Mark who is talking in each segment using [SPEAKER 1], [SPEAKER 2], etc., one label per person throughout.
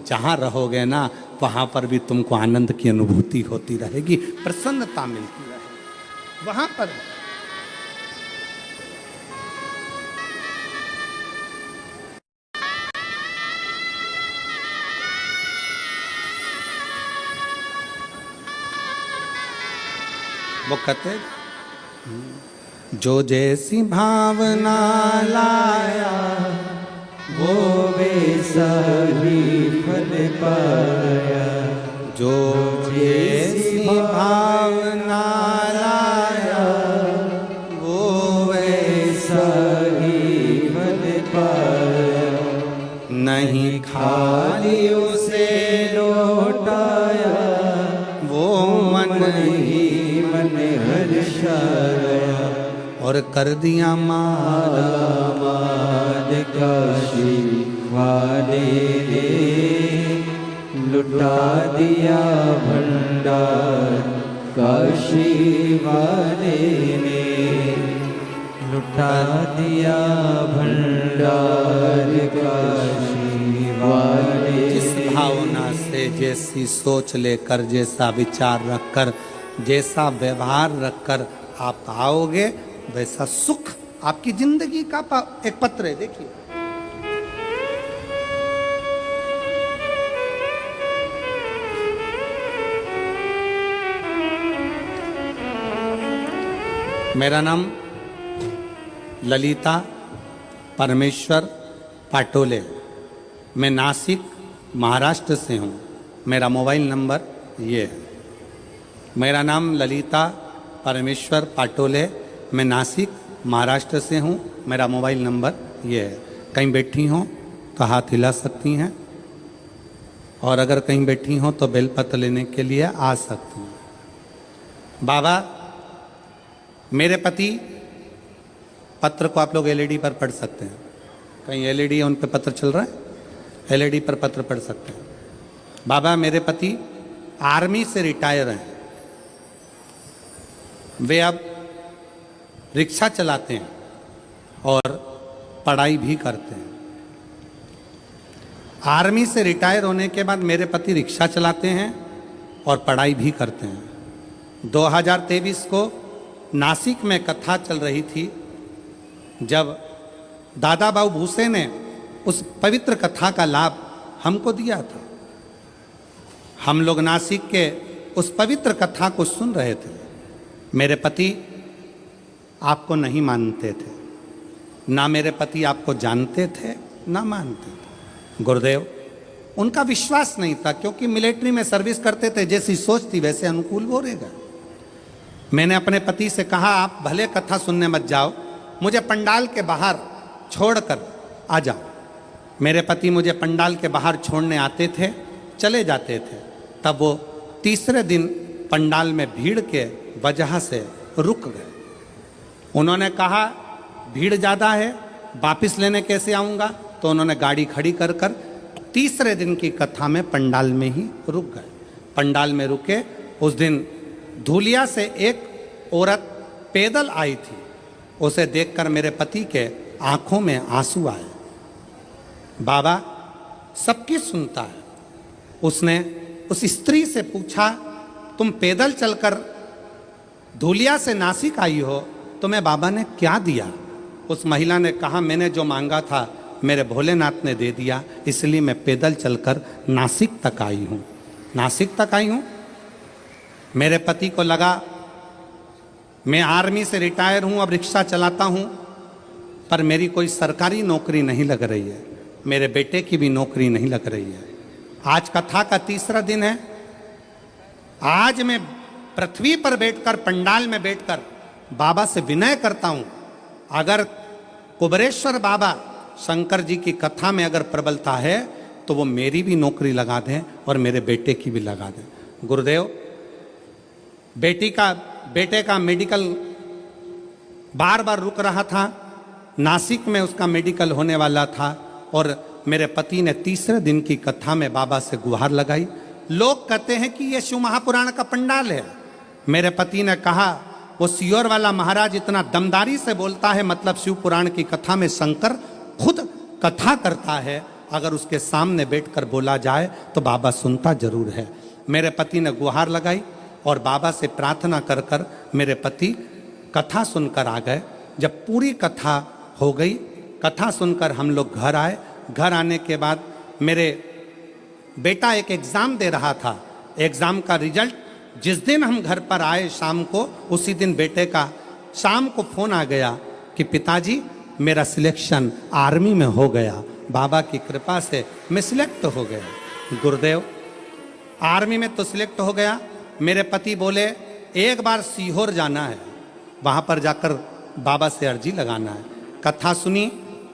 [SPEAKER 1] जहाँ रहोगे ना वहाँ पर भी तुमको आनंद की अनुभूति होती रहेगी, प्रसन्नता मिलती रहेगी वहाँ पर। वो कहते जो जैसी भावना लाया
[SPEAKER 2] वो वैसा ही फल पाया,
[SPEAKER 1] जो जैसी भावना लाया वो
[SPEAKER 2] वैसा ही फल पाया।
[SPEAKER 1] नहीं खाली उसे
[SPEAKER 2] लौटाया
[SPEAKER 1] वो मन
[SPEAKER 2] ही मन हर्षाया।
[SPEAKER 1] और कर दिया माला
[SPEAKER 2] माद काशी वाले ने लुटा दिया भंडार, काशी वाले ने लुटा दिया भंडार, काशी वाले।
[SPEAKER 1] जिस भावना से, जैसी सोच लेकर, जैसा विचार रखकर, जैसा व्यवहार रखकर आप आओगे वैसा सुख आपकी जिंदगी का एक पत्र है। देखिए मेरा नाम ललिता परमेश्वर पाटोले, मैं नासिक महाराष्ट्र से हूँ। मेरा मोबाइल नंबर ये है। मेरा नाम ललिता परमेश्वर पाटोले, मैं नासिक महाराष्ट्र से हूँ। मेरा मोबाइल नंबर ये है। कहीं बैठी हों तो हाथ हिला सकती हैं, और अगर कहीं बैठी हों तो बेलपत्र लेने के लिए आ सकती हैं। बाबा, मेरे पति, पत्र को आप लोग एलईडी पर पढ़ सकते हैं, कहीं एलईडी है उन पर पत्र चल रहा है, एलईडी पर पत्र पढ़ सकते हैं। बाबा, मेरे पति आर्मी से रिटायर हैं। वे अब रिक्शा चलाते हैं और पढ़ाई भी करते हैं। आर्मी से रिटायर होने के बाद मेरे पति रिक्शा चलाते हैं और पढ़ाई भी करते हैं। 2023 को नासिक में कथा चल रही थी, जब दादा बाबू भूसे ने उस पवित्र कथा का लाभ हमको दिया था। हम लोग नासिक के उस पवित्र कथा को सुन रहे थे। मेरे पति आपको नहीं मानते थे, ना मेरे पति आपको जानते थे ना मानते थे। गुरुदेव, उनका विश्वास नहीं था, क्योंकि मिलिट्री में सर्विस करते थे, जैसी सोच थी वैसे अनुकूल वो रहेगा। मैंने अपने पति से कहा, आप भले कथा सुनने मत जाओ, मुझे पंडाल के बाहर छोड़कर आ जाओ। मेरे पति मुझे पंडाल के बाहर छोड़ने आते थे, चले जाते थे। तब वो तीसरे दिन पंडाल में भीड़ के वजह से रुक गए। उन्होंने कहा, भीड़ ज़्यादा है, वापस लेने कैसे आऊँगा? तो उन्होंने गाड़ी खड़ी कर कर तीसरे दिन की कथा में पंडाल में ही रुक गए। पंडाल में रुके। उस दिन धूलिया से एक औरत पैदल आई थी। उसे देखकर मेरे पति के आंखों में आंसू आए। बाबा सबकी सुनता है। उसने उस स्त्री से पूछा, तुम पैदल चलकर धूलिया से नासिक आई हो, तुम्हें बाबा ने क्या दिया? उस महिला ने कहा, मैंने जो मांगा था मेरे भोलेनाथ ने दे दिया, इसलिए मैं पैदल चलकर नासिक तक आई हूँ। नासिक तक आई हूँ। मेरे पति को लगा मैं आर्मी से रिटायर हूँ, अब रिक्शा चलाता हूँ, पर मेरी कोई सरकारी नौकरी नहीं लग रही है, मेरे बेटे की भी नौकरी नहीं लग रही है। आज कथा का तीसरा दिन है। आज मैं पृथ्वी पर बैठकर, पंडाल में बैठकर बाबा से विनय करता हूँ, अगर कुबरेश्वर बाबा शंकर जी की कथा में अगर प्रबलता है तो वो मेरी भी नौकरी लगा दें और मेरे बेटे की भी लगा दें। गुरुदेव, बेटे का मेडिकल बार बार रुक रहा था, नासिक में उसका मेडिकल होने वाला था, और मेरे पति ने तीसरे दिन की कथा में बाबा से गुहार लगाई। लोग कहते हैं कि ये शिव महापुराण का पंडाल है। मेरे पति ने कहा, वो सियोर वाला महाराज इतना दमदारी से बोलता है, मतलब शिव पुराण की कथा में शंकर खुद कथा करता है, अगर उसके सामने बैठकर बोला जाए तो बाबा सुनता जरूर है। मेरे पति ने गुहार लगाई और बाबा से प्रार्थना कर कर मेरे पति कथा सुनकर आ गए। जब पूरी कथा हो गई, कथा सुनकर हम लोग घर आए। घर आने के बाद मेरे बेटा एक एग्ज़ाम दे रहा था। एग्ज़ाम का रिजल्ट जिस दिन हम घर पर आए शाम को, उसी दिन बेटे का शाम को फ़ोन आ गया कि पिताजी मेरा सिलेक्शन आर्मी में हो गया, बाबा की कृपा से मैं सिलेक्ट हो गया। गुरुदेव, आर्मी में तो सिलेक्ट हो गया। मेरे पति बोले एक बार सीहोर जाना है, वहाँ पर जाकर बाबा से अर्जी लगाना है। कथा सुनी,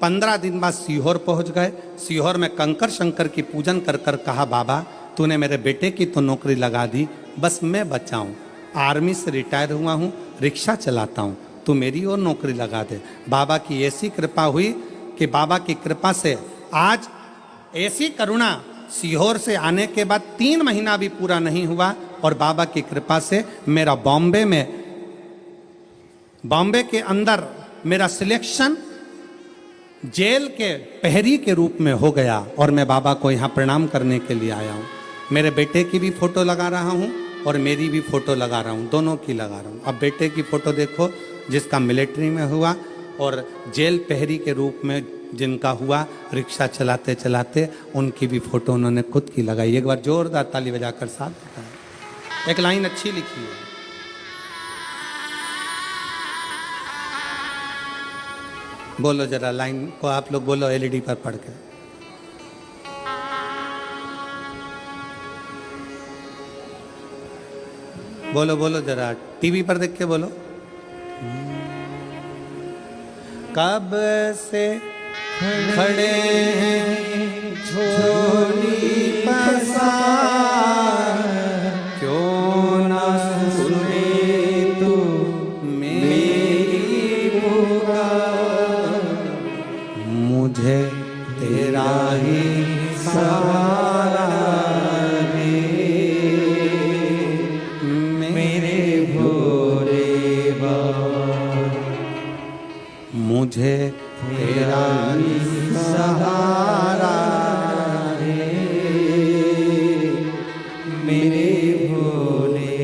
[SPEAKER 1] 15 दिन बाद सीहोर पहुँच गए। सीहोर में कंकर शंकर की पूजन कर कर कहा, बाबा तूने मेरे बेटे की तो नौकरी लगा दी, बस मैं बचा हूँ, आर्मी से रिटायर हुआ हूँ, रिक्शा चलाता हूँ, तू मेरी और नौकरी लगा दे। बाबा की ऐसी कृपा हुई कि बाबा की कृपा से आज ऐसी करुणा, सीहोर से आने के बाद 3 महीना भी पूरा नहीं हुआ और बाबा की कृपा से मेरा बॉम्बे के अंदर मेरा सिलेक्शन जेल के प्रहरी के रूप में हो गया और मैं बाबा को यहाँ प्रणाम करने के लिए आया हूँ। मेरे बेटे की भी फोटो लगा रहा हूँ और मेरी भी फोटो लगा रहा हूँ, दोनों की लगा रहा हूँ। अब बेटे की फोटो देखो जिसका मिलिट्री में हुआ, और जेल प्रहरी के रूप में जिनका हुआ रिक्शा चलाते चलाते, उनकी भी फोटो उन्होंने खुद की लगाई। एक बार जोरदार ताली बजाकर साथ बताएं। एक लाइन अच्छी लिखी है, बोलो जरा लाइन को आप लोग बोलो एलईडी पर पढ़ के। बोलो बोलो जरा टीवी पर देख के बोलो। कब से खड़े हैं झोली पसार, क्यों ना सुने तू मेरी पुकार, मुझे तेरा ही सहारा दे, मेरे भोले बाबा, मुझे तेरा ही सहारा दे, मेरे भोले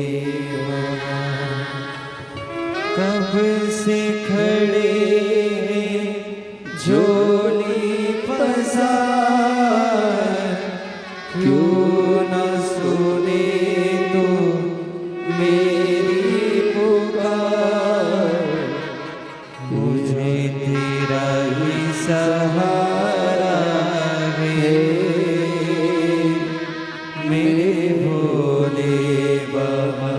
[SPEAKER 1] बाबा।
[SPEAKER 2] कब से खड़े झोली पसार, क्यों न सुने तो मेरी पुकार, मुझे तेरा ही सहारा है, मेरे भोले बाबा।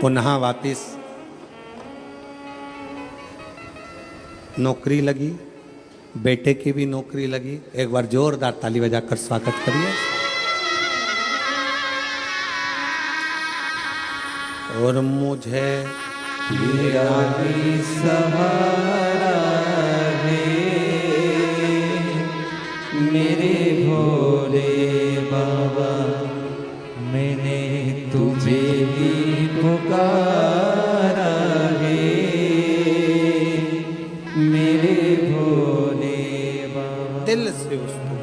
[SPEAKER 1] पुनः वापिस नौकरी लगी, बेटे की भी नौकरी लगी। एक बार जोरदार ताली बजाकर स्वागत करिए। और मुझे
[SPEAKER 2] तेरा ही सहारा है, मेरे भोले बाबा। मैंने तुझे ही पुकारा है, मेरे भोले बाबा।
[SPEAKER 1] दिल से उसको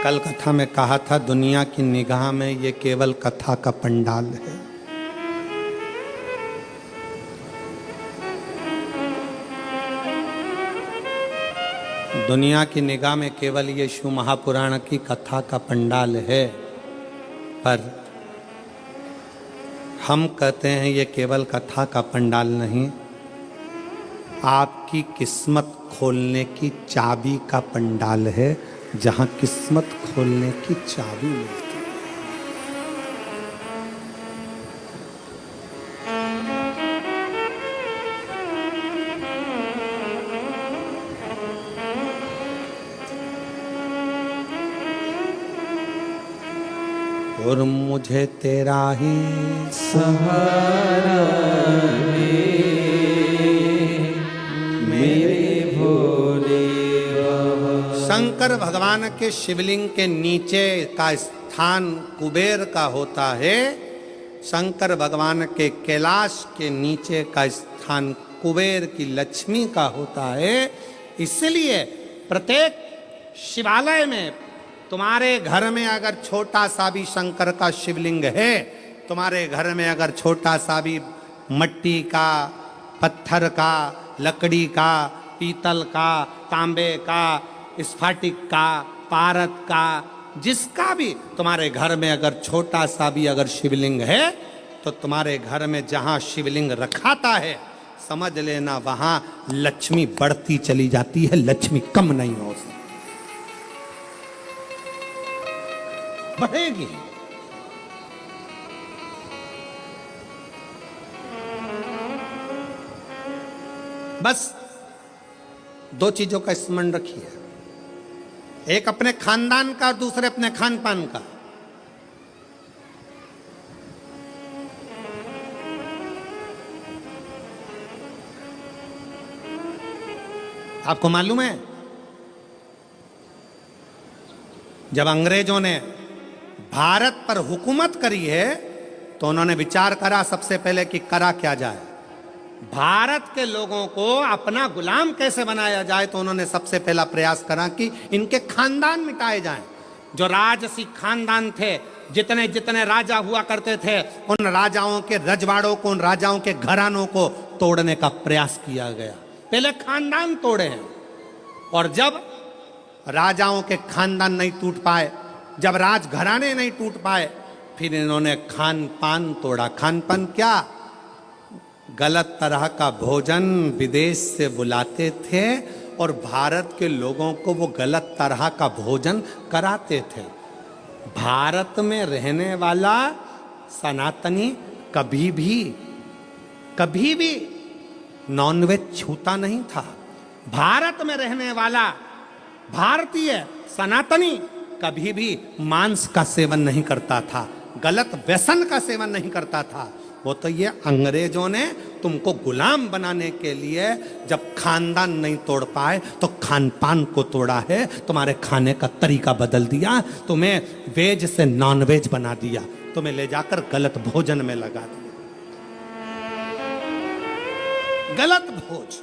[SPEAKER 1] कल कथा में कहा था, दुनिया की निगाह में ये केवल कथा का पंडाल है। दुनिया की निगाह में केवल ये शिव महापुराण की कथा का पंडाल है, पर हम कहते हैं ये केवल कथा का पंडाल नहीं, आपकी किस्मत खोलने की चाबी का पंडाल है, जहां किस्मत खोलने की चाबी मिलती है। और मुझे तेरा ही
[SPEAKER 2] सहारा है, मेरे भोले बाबा।
[SPEAKER 1] शंकर भगवान के शिवलिंग के नीचे का स्थान कुबेर का होता है, शंकर भगवान के कैलाश के नीचे का स्थान कुबेर की लक्ष्मी का होता है। इसलिए प्रत्येक शिवालय में तुम्हारे घर में अगर छोटा सा भी शंकर का शिवलिंग है, तुम्हारे घर में अगर छोटा सा भी मट्टी का, पत्थर का, लकड़ी का, पीतल का, तांबे का, स्फटिक का, पारद का, जिसका भी तुम्हारे घर में अगर छोटा सा भी अगर शिवलिंग है, तो तुम्हारे घर में जहां शिवलिंग रखाता है, समझ लेना वहां लक्ष्मी बढ़ती चली जाती है, लक्ष्मी कम नहीं हो सकती, बढ़ेगी। बस दो चीजों का स्मरण रखिए, एक अपने खानदान का और दूसरे अपने खान पान का। आपको मालूम है जब अंग्रेजों ने भारत पर हुकूमत करी है तो उन्होंने विचार करा सबसे पहले कि करा क्या जाए, भारत के लोगों को अपना गुलाम कैसे बनाया जाए। तो उन्होंने सबसे पहला प्रयास करा कि इनके खानदान मिटाए जाएं। जो राजसी खानदान थे, जितने जितने राजा हुआ करते थे, उन राजाओं के रजवाड़ों को, उन राजाओं के घरानों को तोड़ने का प्रयास किया गया। पहले खानदान तोड़े हैं, और जब राजाओं के खानदान नहीं टूट पाए, जब राजघराने नहीं टूट पाए, फिर इन्होंने खान पान तोड़ा। खान पान क्या? गलत तरह का भोजन विदेश से बुलाते थे और भारत के लोगों को वो गलत तरह का भोजन कराते थे। भारत में रहने वाला सनातनी कभी भी नॉनवेज छूता नहीं था। भारत में रहने वाला भारतीय सनातनी कभी भी मांस का सेवन नहीं करता था, गलत व्यसन का सेवन नहीं करता था। वो तो ये अंग्रेजों ने तुमको गुलाम बनाने के लिए जब खानदान नहीं तोड़ पाए तो खान पान को तोड़ा है, तुम्हारे खाने का तरीका बदल दिया, तुम्हें वेज से नॉन वेज बना दिया, तुम्हें ले जाकर गलत भोजन में लगा दिया, गलत भोज।